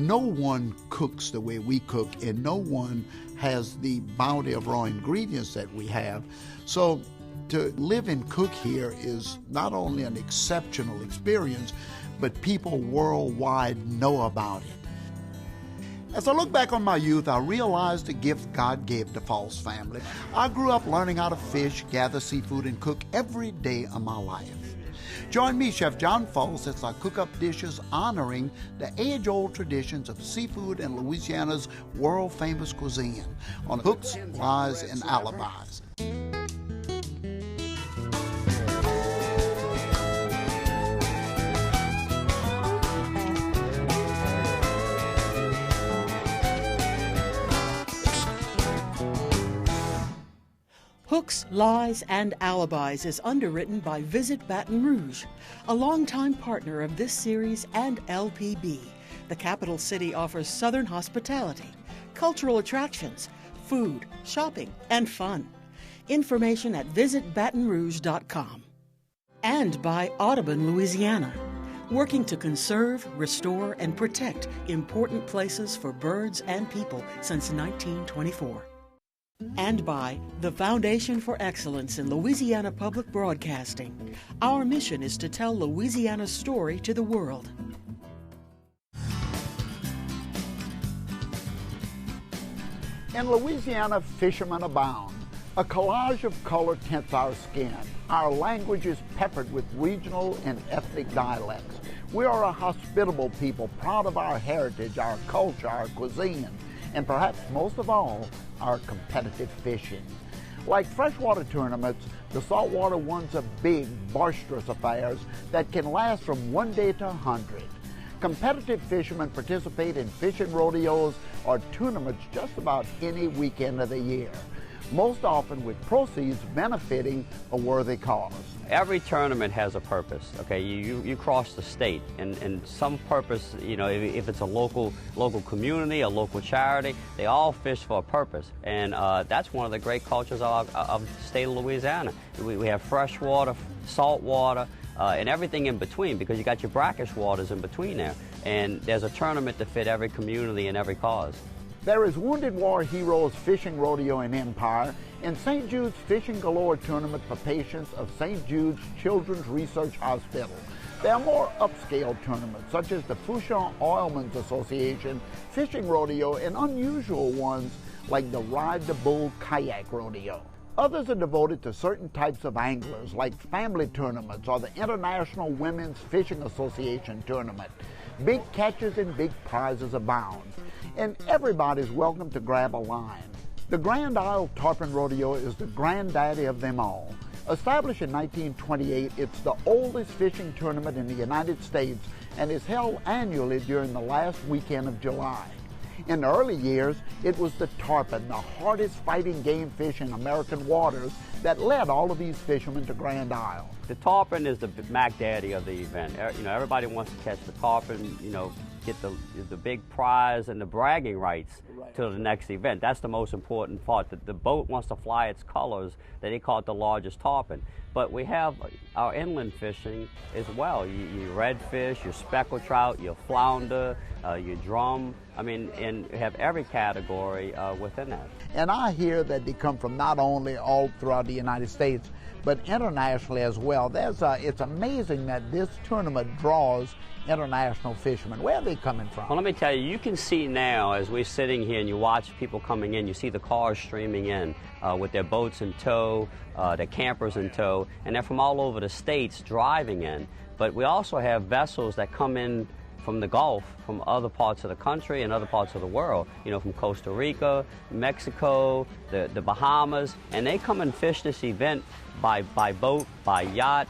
No one cooks the way we cook, and no one has the bounty of raw ingredients that we have. So to live and cook here is not only an exceptional experience, but people worldwide know about it. As I look back on my youth, I realized the gift God gave the Folse family. I grew up learning how to fish, gather seafood, and cook every day of my life. Join me, Chef John Folse, as I cook up dishes honoring the age-old traditions of seafood and Louisiana's world-famous cuisine on Hooks, Lies, and Alibis. Hooks, Lies, and Alibis is underwritten by Visit Baton Rouge, a longtime partner of this series and LPB. The capital city offers Southern hospitality, cultural attractions, food, shopping, and fun. Information at visitbatonrouge.com. And by Audubon, Louisiana, working to conserve, restore, and protect important places for birds and people since 1924. And by the Foundation for Excellence in Louisiana Public Broadcasting. Our mission is to tell Louisiana's story to the world. In Louisiana, fishermen abound. A collage of color tints our skin. Our language is peppered with regional and ethnic dialects. We are a hospitable people, proud of our heritage, our culture, our cuisine, and perhaps most of all, our competitive fishing. Like freshwater tournaments, the saltwater ones are big, boisterous affairs that can last from 1 day to 100. Competitive fishermen participate in fishing rodeos or tournaments just about any weekend of the year, most often with proceeds benefiting a worthy cause. Every tournament has a purpose, okay? You cross the state, and some purpose, you know, if it's a local community, a local charity, they all fish for a purpose. And that's one of the great cultures of the state of Louisiana. We have fresh water, salt water, and everything in between, because you got your brackish waters in between there. And there's a tournament to fit every community and every cause. There is Wounded War Heroes Fishing Rodeo in Empire and St. Jude's Fishing Galore Tournament for patients of St. Jude's Children's Research Hospital. There are more upscale tournaments, such as the Fouchon Oilmen's Association Fishing Rodeo, and unusual ones like the Ride the Bull Kayak Rodeo. Others are devoted to certain types of anglers, like family tournaments or the International Women's Fishing Association Tournament. Big catches and big prizes abound, and everybody's welcome to grab a line. The Grand Isle Tarpon Rodeo is the granddaddy of them all. Established in 1928, it's the oldest fishing tournament in the United States and is held annually during the last weekend of July. In the early years, it was the tarpon, the hardest fighting game fish in American waters, that led all of these fishermen to Grand Isle. The tarpon is the Mac Daddy of the event. You know, everybody wants to catch the tarpon, you know, get the big prize and the bragging rights to the next event. That's the most important part. The boat wants to fly its colors, that they call it the largest tarpon. But we have our inland fishing as well. Your redfish, your speckled trout, your flounder, your drum. I mean, and have every category within that. And I hear that they come from not only all throughout the United States, but internationally as well. It's amazing that this tournament draws international fishermen. Where are they coming from? Well, let me tell you, you can see now as we're sitting here and you watch people coming in, you see the cars streaming in with their boats in tow, their campers in tow, and they're from all over the states driving in. But we also have vessels that come in from the Gulf, from other parts of the country and other parts of the world, you know, from Costa Rica, Mexico, the Bahamas, and they come and fish this event by boat, by yacht.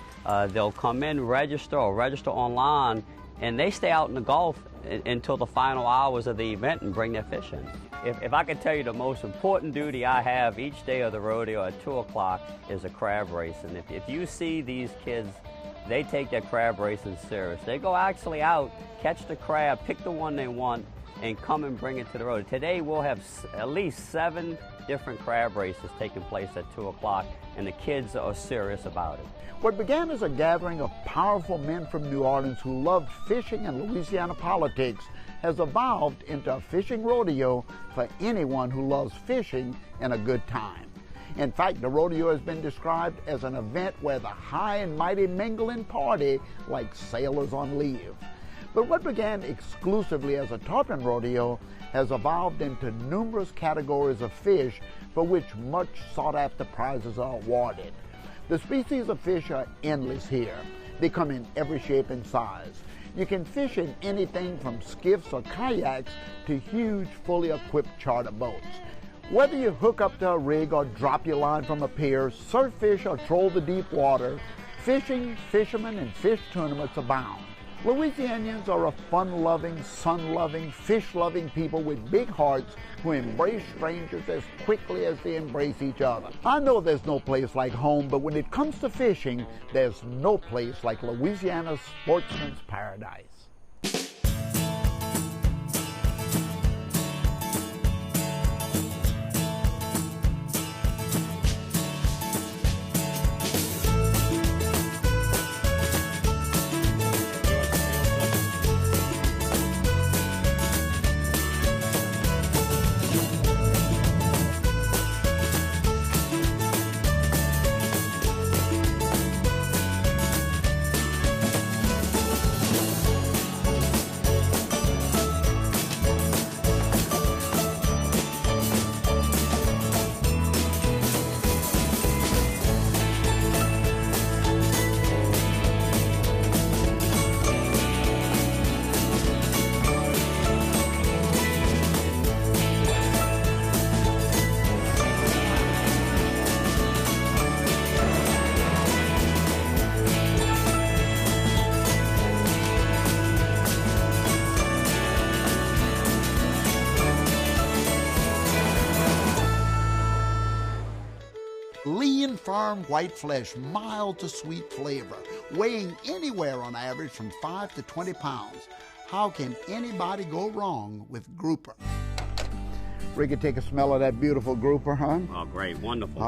They'll come in, register online, and they stay out in the Gulf until the final hours of the event and bring their fish in. If I could tell you the most important duty I have each day of the rodeo at 2 o'clock is a crab race. And if you see these kids, they take their crab racing serious. They go actually out, catch the crab, pick the one they want, and come and bring it to the rodeo. Today we'll have at least 7 different crab races taking place at 2 o'clock, and the kids are serious about it. What began as a gathering of powerful men from New Orleans who loved fishing and Louisiana politics has evolved into a fishing rodeo for anyone who loves fishing and a good time. In fact, the rodeo has been described as an event where the high and mighty mingle and party like sailors on leave. But what began exclusively as a tarpon rodeo has evolved into numerous categories of fish for which much sought-after prizes are awarded. The species of fish are endless here. They come in every shape and size. You can fish in anything from skiffs or kayaks to huge, fully equipped charter boats. Whether you hook up to a rig or drop your line from a pier, surf fish or troll the deep water, fishing, fishermen, and fish tournaments abound. Louisianians are a fun-loving, sun-loving, fish-loving people with big hearts who embrace strangers as quickly as they embrace each other. I know there's no place like home, but when it comes to fishing, there's no place like Louisiana's sportsman's paradise. Lean, firm, white flesh, mild to sweet flavor, weighing anywhere on average from 5 to 20 pounds. How can anybody go wrong with grouper? Ricky, take a smell of that beautiful grouper, huh? Oh, great, wonderful.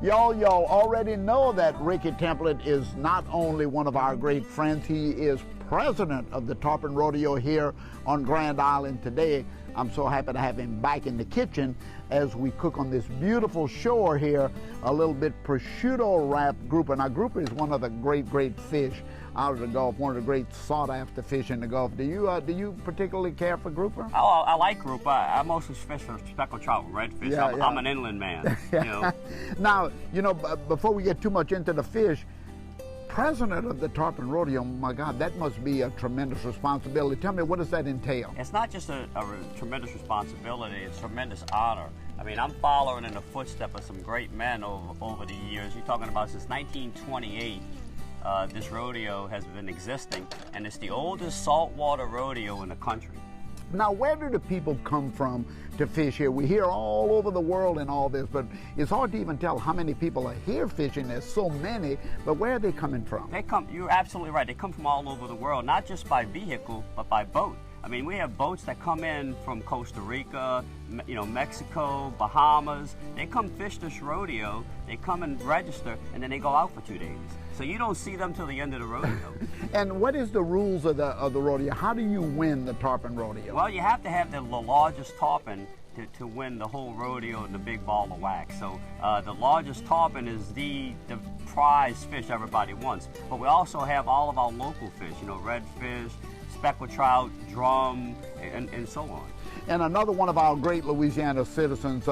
Y'all already know that Ricky Templet is not only one of our great friends, he is president of the Tarpon Rodeo here on Grand Island today. I'm so happy to have him back in the kitchen as we cook on this beautiful shore here, a little bit prosciutto wrapped grouper. Now, grouper is one of the great fish out of the Gulf, one of the great sought-after fish in the Gulf. Do you particularly care for grouper? Oh, I like grouper. I mostly fish for speckled trout and redfish. Yeah, I'm an inland man. You know. Now, before we get too much into the fish, president of the Tarpon Rodeo, my God, that must be a tremendous responsibility. Tell me, what does that entail? It's not just a tremendous responsibility, it's a tremendous honor. I mean, I'm following in the footsteps of some great men over the years. You're talking about since 1928, this rodeo has been existing, and it's the oldest saltwater rodeo in the country. Now, where do the people come from to fish here? We hear all over the world and all this, but it's hard to even tell how many people are here fishing. There's so many, but where are they coming from? You're absolutely right. They come from all over the world, not just by vehicle, but by boat. I mean, we have boats that come in from Costa Rica, Mexico, Bahamas. They come fish this rodeo, they come and register, and then they go out for 2 days. So you don't see them till the end of the rodeo. And what is the rules of the rodeo? How do you win the Tarpon Rodeo? Well, you have to have the largest tarpon to win the whole rodeo and the big ball of wax. So the largest tarpon is the prize fish everybody wants. But we also have all of our local fish, redfish, speckled trout, drum, and so on. And another one of our great Louisiana citizens,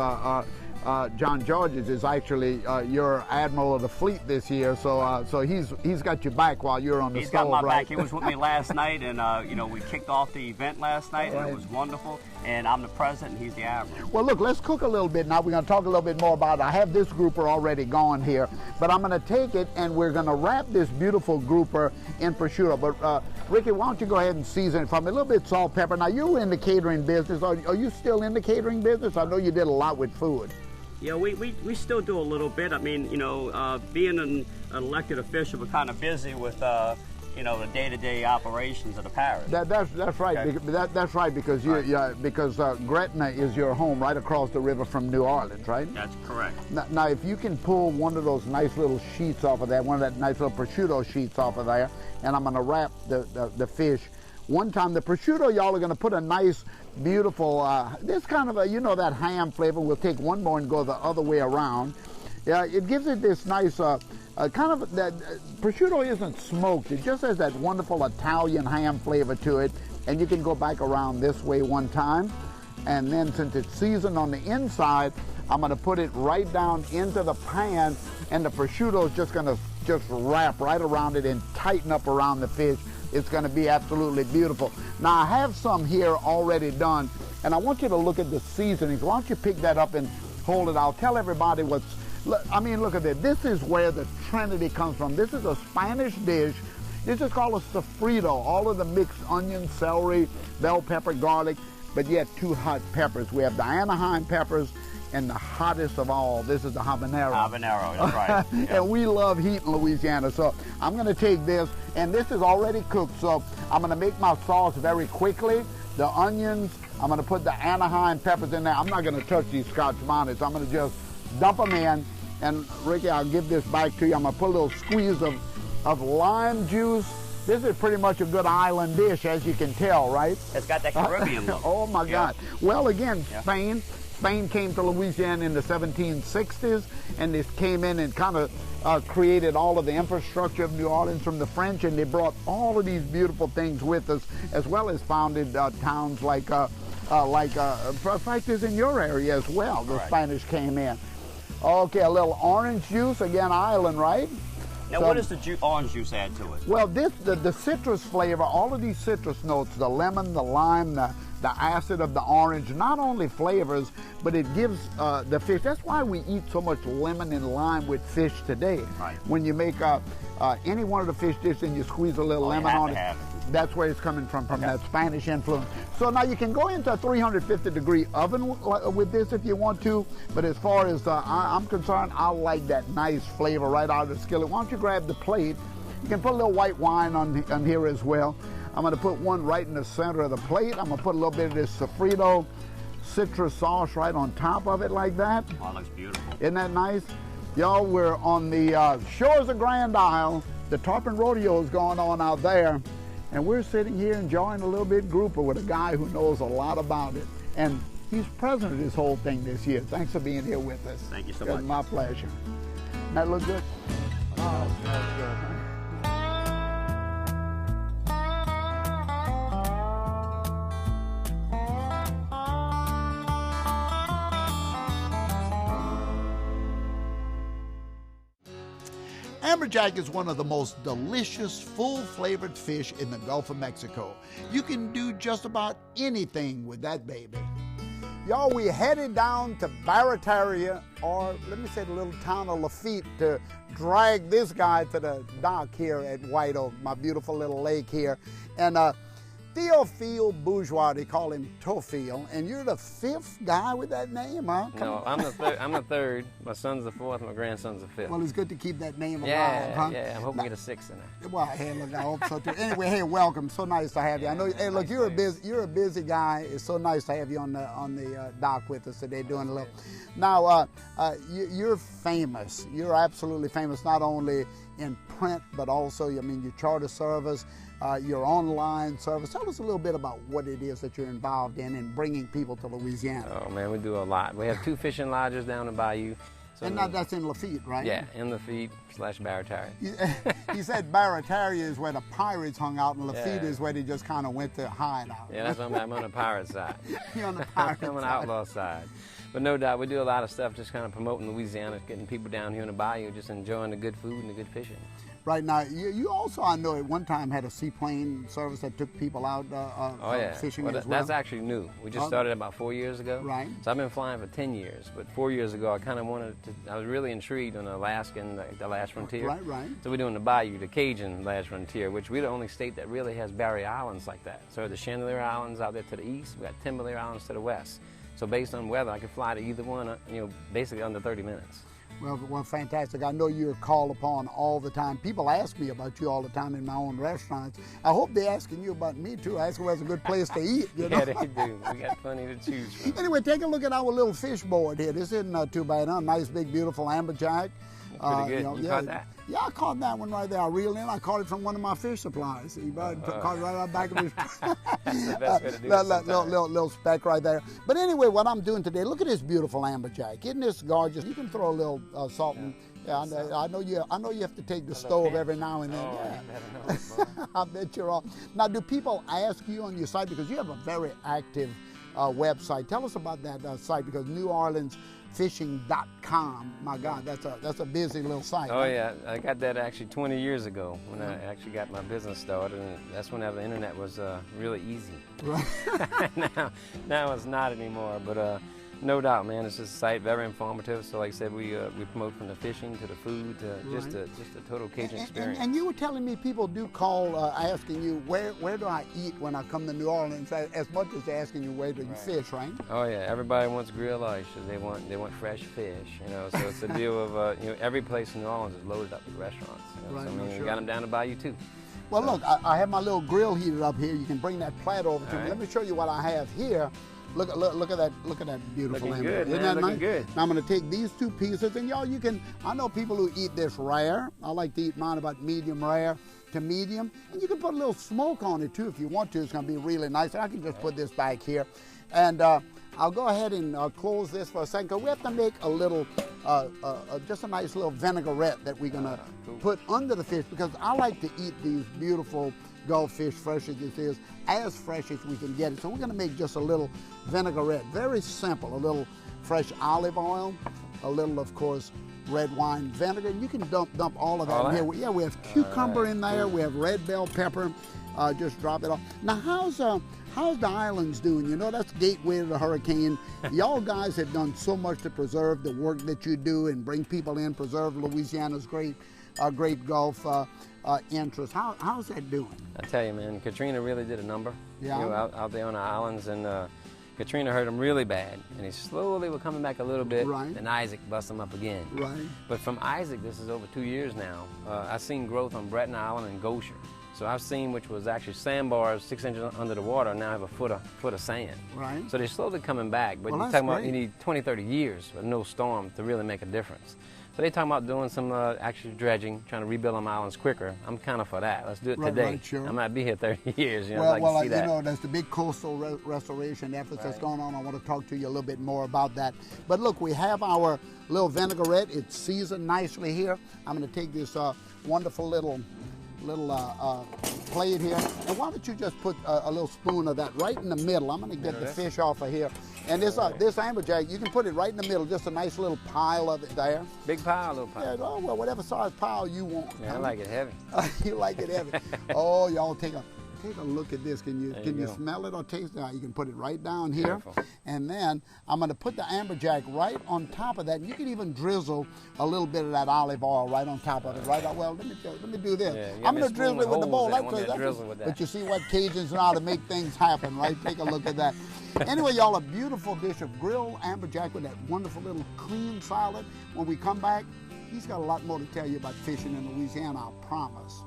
John Georges, is actually your admiral of the fleet this year, so he's got your back while you're on the He's stove, got my right? back. He was with me last night, and we kicked off the event last night, and it was wonderful. And I'm the president, and he's the admiral. Well, look, let's cook a little bit now. We're going to talk a little bit more about it. I have this grouper already gone here, but I'm going to take it, and we're going to wrap this beautiful grouper in prosciutto. But Ricky, why don't you go ahead and season it for me? A little bit of salt, pepper. Now, you're in the catering business. Are you still in the catering business? I know you did a lot with food. Yeah, we still do a little bit. I mean, being an elected official, we're kind of busy with, you know, the day-to-day operations of the parish. That's right. Okay. That's right, because because Gretna is your home right across the river from New Orleans, right? That's correct. Now, if you can pull one of those nice little sheets off of that, one of that nice little prosciutto sheets off of there, and I'm going to wrap the fish. One time, the prosciutto, y'all are going to put a nice, beautiful, this kind of a, you know, that ham flavor. We'll take one more and go the other way around. Yeah, it gives it this nice, kind of, that prosciutto isn't smoked. It just has that wonderful Italian ham flavor to it. And you can go back around this way one time. And then since it's seasoned on the inside, I'm going to put it right down into the pan. And the prosciutto is just going to wrap right around it and tighten up around the fish. It's going to be absolutely beautiful. Now, I have some here already done. And I want you to look at the seasonings. Why don't you pick that up and hold it? I'll tell everybody what's... I mean, look at this. This is where the Trinity comes from. This is a Spanish dish. This is called a sofrito. All of the mixed onion, celery, bell pepper, garlic, but yet 2 hot peppers. We have the Anaheim peppers and the hottest of all. This is the habanero. Habanero, that's right. Yeah. And we love heat in Louisiana. So I'm going to take this, and this is already cooked. So I'm going to make my sauce very quickly. The onions, I'm going to put the Anaheim peppers in there. I'm not going to touch these Scotch bonnets. I'm going to just dump them in. And Ricky, I'll give this back to you. I'm going to put a little squeeze of lime juice. This is pretty much a good island dish, as you can tell, right? It's got that Caribbean look. Oh, my God. Well, again, Yeah. Spain came to Louisiana in the 1760s, and they came in and kind of created all of the infrastructure of New Orleans from the French, and they brought all of these beautiful things with us, as well as founded towns like practice in your area as well. The Spanish came in. Okay, a little orange juice, again, island, right? Now, what does the orange juice add to it? Well, the citrus flavor, all of these citrus notes, the lemon, the lime, the acid of the orange, not only flavors, but it gives the fish. That's why we eat so much lemon and lime with fish today. Right. When you make any one of the fish dishes and you squeeze a little lemon on it, that's where it's coming from that Spanish influence. So now you can go into a 350-degree oven with this if you want to, but as far as I'm concerned, I like that nice flavor right out of the skillet. Why don't you grab the plate? You can put a little white wine on here as well. I'm going to put one right in the center of the plate. I'm going to put a little bit of this sofrito citrus sauce right on top of it like that. Oh, it looks beautiful. Isn't that nice? Y'all, we're on the shores of Grand Isle. The Tarpon Rodeo is going on out there. And we're sitting here enjoying a little bit grouper with a guy who knows a lot about it. And he's president of this whole thing this year. Thanks for being here with us. Thank you so much. It's my pleasure. That look good? Oh, it smells good, huh? Amberjack is one of the most delicious, full-flavored fish in the Gulf of Mexico. You can do just about anything with that baby. Y'all, we headed down to Barataria, or let me say the little town of Lafitte, to drag this guy to the dock here at White Oak, my beautiful little lake here. And Theo Bourgeois, they call him Tofil, and you're the 5th guy with that name, huh? No, I'm the third. My son's the 4th. My grandson's the 5th. Well, it's good to keep that name alive, huh? Yeah, I'm hoping to get a 6th in there. Well, hey, look, I hope so too. Anyway, hey, welcome. So nice to have you. I know. Hey, look, you're a busy guy. It's so nice to have you on the dock with us today, doing a little. Now, you're famous. You're absolutely famous, not only in print, but also, I mean, your charter service. Your online service. Tell us a little bit about what it is that you're involved in bringing people to Louisiana. Oh man, we do a lot. We have 2 fishing lodges down the bayou. So and that's in Lafitte, right? Yeah, in Lafitte / Barataria. You said Barataria is where the pirates hung out, and Lafitte is where they just kind of went to hide out. Yeah, that's why I'm on the pirate side. You're on the pirate side. I'm on the outlaw side. But no doubt, we do a lot of stuff just kind of promoting Louisiana, getting people down here in the bayou, just enjoying the good food and the good fishing. Right now, you also, I know, at one time had a seaplane service that took people out fishing as well. That's actually new. We just started about 4 years ago. Right. So I've been flying for 10 years, but 4 years ago I kind of I was really intrigued on Alaska and the Last Frontier. Right. So we're doing the bayou, the Cajun Last Frontier, which we're the only state that really has barrier islands like that. So the Chandelier Islands out there to the east, we got Timberlake Islands to the west. So based on weather, I could fly to either one, basically under 30 minutes. Well, fantastic. I know you're called upon all the time. People ask me about you all the time in my own restaurants. I hope they're asking you about me too. Ask where's a good place to eat. You know? Yeah, they do. We got plenty to choose from. Anyway, take a look at our little fish board here. This isn't too bad, huh? Nice, big, beautiful amberjack. Pretty good. You caught that? Yeah, I caught that one right there. I reeled in. I caught it from one of my fish supplies. See, caught it right out back of his. That's the best way to do it. Little speck right there. But anyway, what I'm doing today, look at this beautiful amberjack. Isn't this gorgeous? You can throw a little salt and. Yeah, I know you have to take the stove every now and then. Yeah. I bet you're all. Now, do people ask you on your site, because you have a very active website? Tell us about that site, because NewOrleansFishing.com. My God, that's a busy little site. Oh, yeah, I got that actually 20 years ago when I actually got my business started, and that's when the internet was really easy. Right. now it's not anymore, but. No doubt, man. It's just a site, very informative. So, like I said, we promote from the fishing to the food to just a total Cajun experience. And you were telling me people do call asking you where do I eat when I come to New Orleans, as much as they're asking you where do you fish, right? Oh yeah, everybody wants grilled oysters. They want fresh fish. You know, so it's a deal of every place in New Orleans is loaded up with restaurants. You know? Right, so, I mean, sure. we got them down to Bayou too. Well, look, I have my little grill heated up here. You can bring that platter over to me. Right. Let me show you what I have here. Look at that beautiful Looking amber. good, Isn't man. that Looking nice? good. Now I'm going to take these two pieces, and y'all, I know people who eat this rare. I like to eat mine about medium rare to medium, and you can put a little smoke on it too if you want to. It's going to be really nice. And I can just put this back here, and I'll go ahead and close this for a second, because we have to make a little, just a nice little vinaigrette that we're going to put under the fish, because I like to eat these beautiful Gulf fish, fresh as this is, as fresh as we can get it. So we're going to make just a little vinaigrette, very simple, a little fresh olive oil, a little, of course, red wine vinegar. And you can dump all of that in here. Yeah, we have cucumber in there. We have red bell pepper. Just drop it off. Now, how's the islands doing? You know, that's gateway to the hurricane. Y'all guys have done so much to preserve the work that you do and bring people in, preserve Louisiana's great Gulf interest. How's that doing? I tell you, man, Katrina really did a number. Yeah. You know, out there on the islands, and Katrina hurt him really bad, and he slowly were coming back a little bit. Right. Then Isaac bust him up again. Right. But from Isaac, this is over 2 years now. I've seen growth on Breton Island and Gosher. So I've seen, which was actually sandbars 6 inches under the water, now have a foot of sand. Right. So they're slowly coming back. But Well, you're that's talking about great. you need 20, 30 years with no storm to really make a difference. So they're talking about doing some actually dredging, trying to rebuild them islands quicker. I'm kind of for that. Let's do it today. Right, sure. I might be here 30 years. You know, Well, I'd like to see that. you know, there's the big coastal restoration efforts that's going on. I want to talk to you a little bit more about that. But look, we have our little vinaigrette. It's seasoned nicely here. I'm going to take this wonderful little plate here. And why don't you just put a little spoon of that right in the middle? I'm going to get the fish off of here. And this amberjack, you can put it right in the middle, just a nice little pile of it there. Big pile, little pile. Yeah, oh, well, whatever size pile you want. Yeah, I like it heavy. You like it heavy. Oh, y'all take a look at this. Can you you go. smell it or taste it? You can put it right down here. Careful. And then I'm going to put the amberjack right on top of that. You can even drizzle a little bit of that olive oil right on top of it. Right. Well, let me do this. Yeah, I'm going to drizzle it with the bowl. Drizzle with that. But you see what Cajuns know how to make things happen, right? Take a look at that. Anyway, y'all, a beautiful dish of grilled amberjack with that wonderful little cream salad. When we come back, he's got a lot more to tell you about fishing in Louisiana, I promise.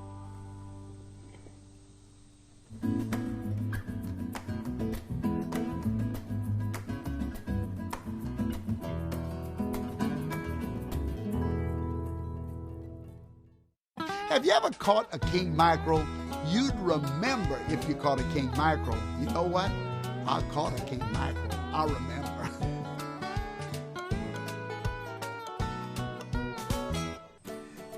Have you ever caught a king mackerel? You'd remember if you caught a king mackerel. You know what? I caught a king mackerel. I remember.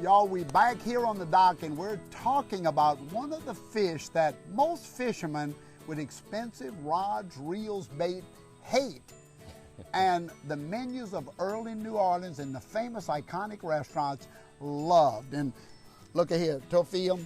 Y'all, we back here on the dock, and we're talking about one of the fish that most fishermen with expensive rods, reels, bait hate. And the menus of early New Orleans and the famous iconic restaurants loved. And look at here, Theo.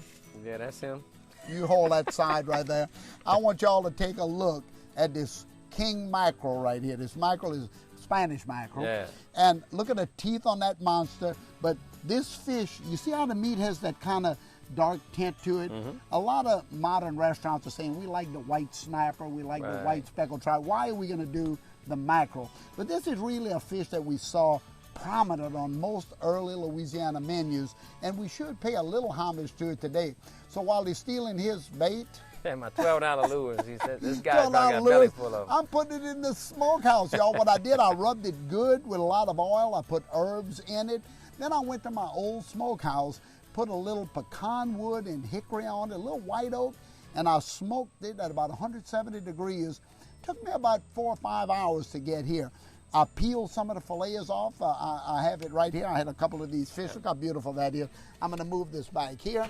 Yeah, that's him. You hold that side right there. I want y'all to take a look at this king mackerel right here. This mackerel is Spanish mackerel. Yeah. And look at the teeth on that monster. But this fish, you see how the meat has that kind of dark tint to it? Mm-hmm. A lot of modern restaurants are saying, we like the white snapper, we like the white speckled trout. Why are we going to do the mackerel? But this is really a fish that we saw prominent on most early Louisiana menus, and we should pay a little homage to it today. So while he's stealing his bait, yeah, my $12 lures. He said, this guy's got a belly full of them. I'm putting it in the smokehouse, y'all. What I did, I rubbed it good with a lot of oil. I put herbs in it. Then I went to my old smokehouse, put a little pecan wood and hickory on it, a little white oak, and I smoked it at about 170 degrees. Took me about 4 or 5 hours to get here. I peeled some of the fillets off. I have it right here. I had a couple of these fish. Look how beautiful that is. I'm going to move this back here.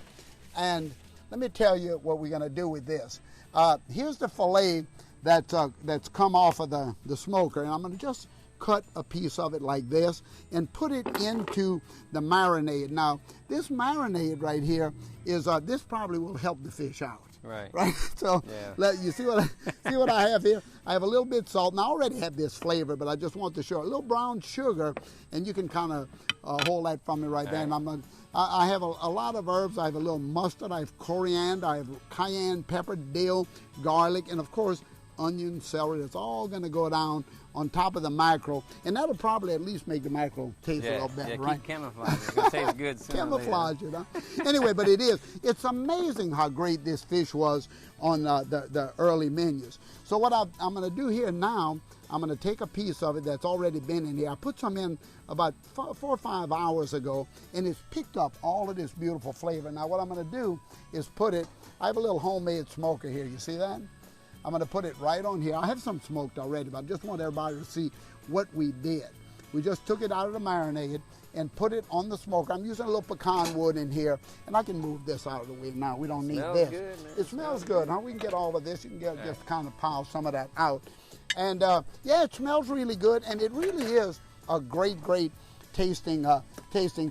And let me tell you what we're going to do with this. Here's the fillet that's come off of the smoker. And I'm going to just cut a piece of it like this and put it into the marinade. Now, this marinade right here is, this probably will help the fish out. Right. So you see what I have here? I have a little bit of salt, and I already have this flavor, but I just want to show a little brown sugar, and you can kind of hold that from me right there. And I have a lot of herbs. I have a little mustard. I have coriander. I have cayenne pepper, dill, garlic, and of course onion, celery. It's all going to go down on top of the mackerel, and that'll probably at least make the mackerel taste a little better, right? Keep camouflage. It's going to taste good sooner Camouflage it, huh? Anyway, but it's amazing how great this fish was on the early menus. So what I'm going to do here now, I'm going to take a piece of it that's already been in here. I put some in about 4 or 5 hours ago, and it's picked up all of this beautiful flavor. Now what I'm going to do is put it, I have a little homemade smoker here. You see that? I'm going to put it right on here. I have some smoked already, but I just want everybody to see what we did. We just took it out of the marinade and put it on the smoker. I'm using a little pecan wood in here, and I can move this out of the way now. We don't need this. Good, man. It smells good, huh? We can get all of this. You can get just kind of pile some of that out. And yeah, it smells really good, and it really is a great, great tasting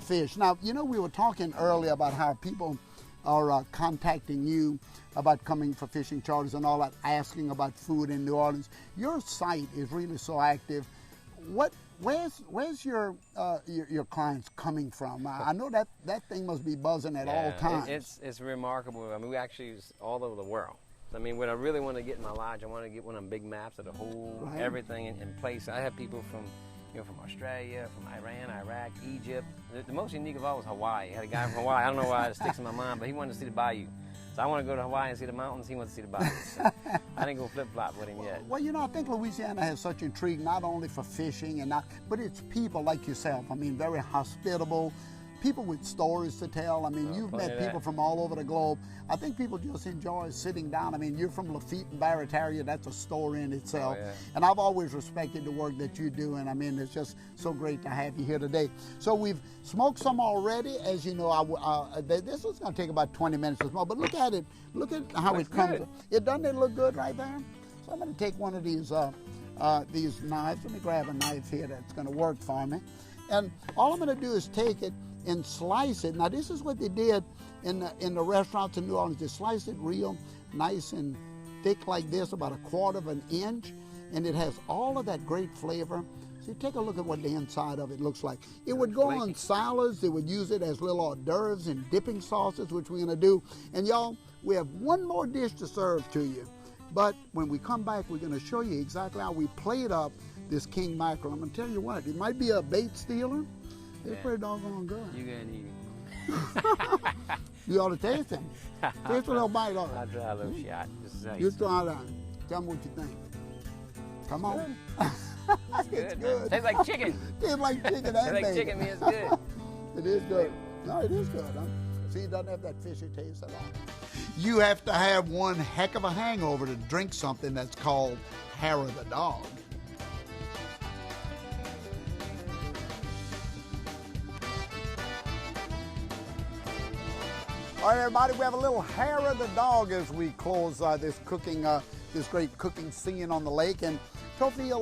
fish. Now, you know, we were talking earlier about how people are contacting you about coming for fishing charters and all that, asking about food in New Orleans. Your site is really so active. Where's your clients coming from? I know that thing must be buzzing at all times. It's remarkable. I mean, we actually use all over the world. I mean, what I really want to get in my lodge, I want to get one of them big maps of the whole everything in place. I have people from Australia, from Iran, Iraq, Egypt. The most unique of all was Hawaii. I had a guy from Hawaii. I don't know why it sticks in my mind, but he wanted to see the bayou. So I want to go to Hawaii and see the mountains. He wants to see the bayou. So I didn't go flip-flop with him yet. Well, you know, I think Louisiana has such intrigue, not only for fishing, but it's people like yourself. I mean, very hospitable. People with stories to tell. I mean, you've met people from all over the globe. I think people just enjoy sitting down. I mean, you're from Lafitte and Barataria. That's a story in itself. And I've always respected the work that you do, and I mean, it's just so great to have you here today. So we've smoked some already. As you know, this is going to take about 20 minutes to smoke, but look at it. Look at how it comes. Doesn't it look good right there? So I'm going to take one of these knives. Let me grab a knife here that's going to work for me. And all I'm going to do is take it and slice it. Now this is what they did in the restaurants in New Orleans. They sliced it real nice and thick like this, about 1/4 of an inch, and it has all of that great flavor. So take a look at what the inside of it looks like. It would go on salads. They would use it as little hors d'oeuvres and dipping sauces, which we're gonna do. And y'all, we have one more dish to serve to you. But when we come back, we're gonna show you exactly how we played up this king mackerel. I'm gonna tell you what, it might be a bait stealer. It's pretty doggone good. You gonna eat it. You ought to taste it. Taste a little bite of it. I'll try a little shot. You try that. Tell me what you think. Come on. It's good. Tastes like chicken. Tastes like chicken. Tastes like chicken. It's good. It is good. No, it is good. Huh? See, it doesn't have that fishy taste at all. You have to have one heck of a hangover to drink something that's called hair of the dog. All right, everybody, we have a little hair of the dog as we close this great cooking scene on the lake. And Theo,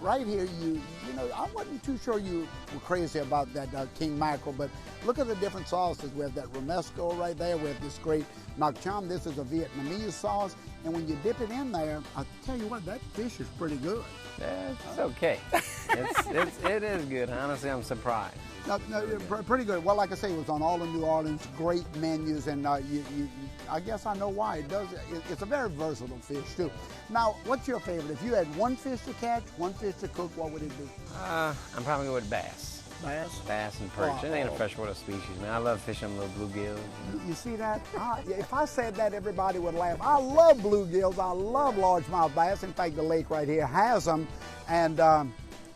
right here, you know, I wasn't too sure you were crazy about that king mackerel, but look at the different sauces. We have that romesco right there. We have this great nak cham. This is a Vietnamese sauce. And when you dip it in there, I'll tell you what, that fish is pretty good. Yeah, it's okay. It is good. Honestly, I'm surprised. No, pretty good. Well, like I say, it was on all the New Orleans, great menus, and I guess I know why. It's a very versatile fish, too. Now, what's your favorite? If you had one fish to catch, one fish to cook, what would it be? I'm probably going with bass. Bass? Bass and perch. It ain't a freshwater species, man. I love fishing little bluegills. You see that? If I said that, everybody would laugh. I love bluegills. I love largemouth bass. In fact, the lake right here has them. And,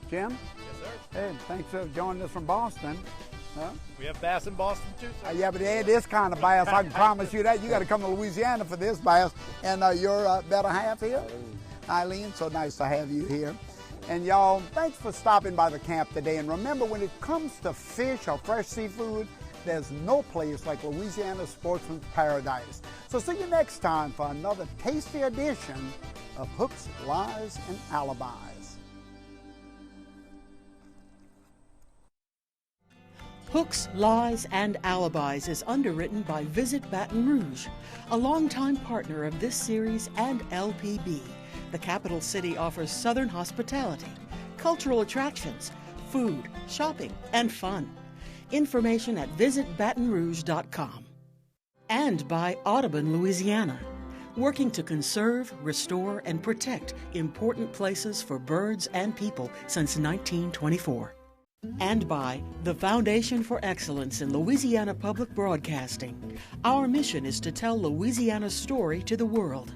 Jim? Hey, thanks for joining us from Boston. Huh? We have bass in Boston too, sir. Yeah, but it ain't this kind of bass. I can promise you that. You got to come to Louisiana for this bass. And your better half here, Eileen. So nice to have you here. And y'all, thanks for stopping by the camp today. And remember, when it comes to fish or fresh seafood, there's no place like Louisiana's sportsman's paradise. So see you next time for another tasty edition of Hooks, Lies, and Alibis. Hooks, Lies, and Alibis is underwritten by Visit Baton Rouge, a longtime partner of this series and LPB. The capital city offers Southern hospitality, cultural attractions, food, shopping, and fun. Information at visitbatonrouge.com. And by Audubon, Louisiana, working to conserve, restore, and protect important places for birds and people since 1924. And by the Foundation for Excellence in Louisiana Public Broadcasting. Our mission is to tell Louisiana's story to the world.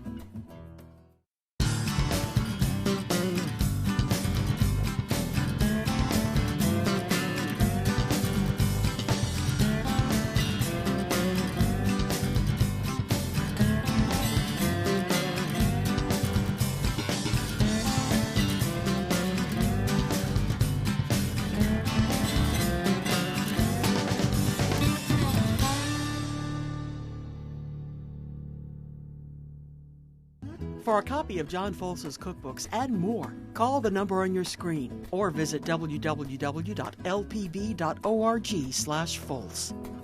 For a copy of John Folse's cookbooks and more, call the number on your screen or visit www.lpb.org/Folse.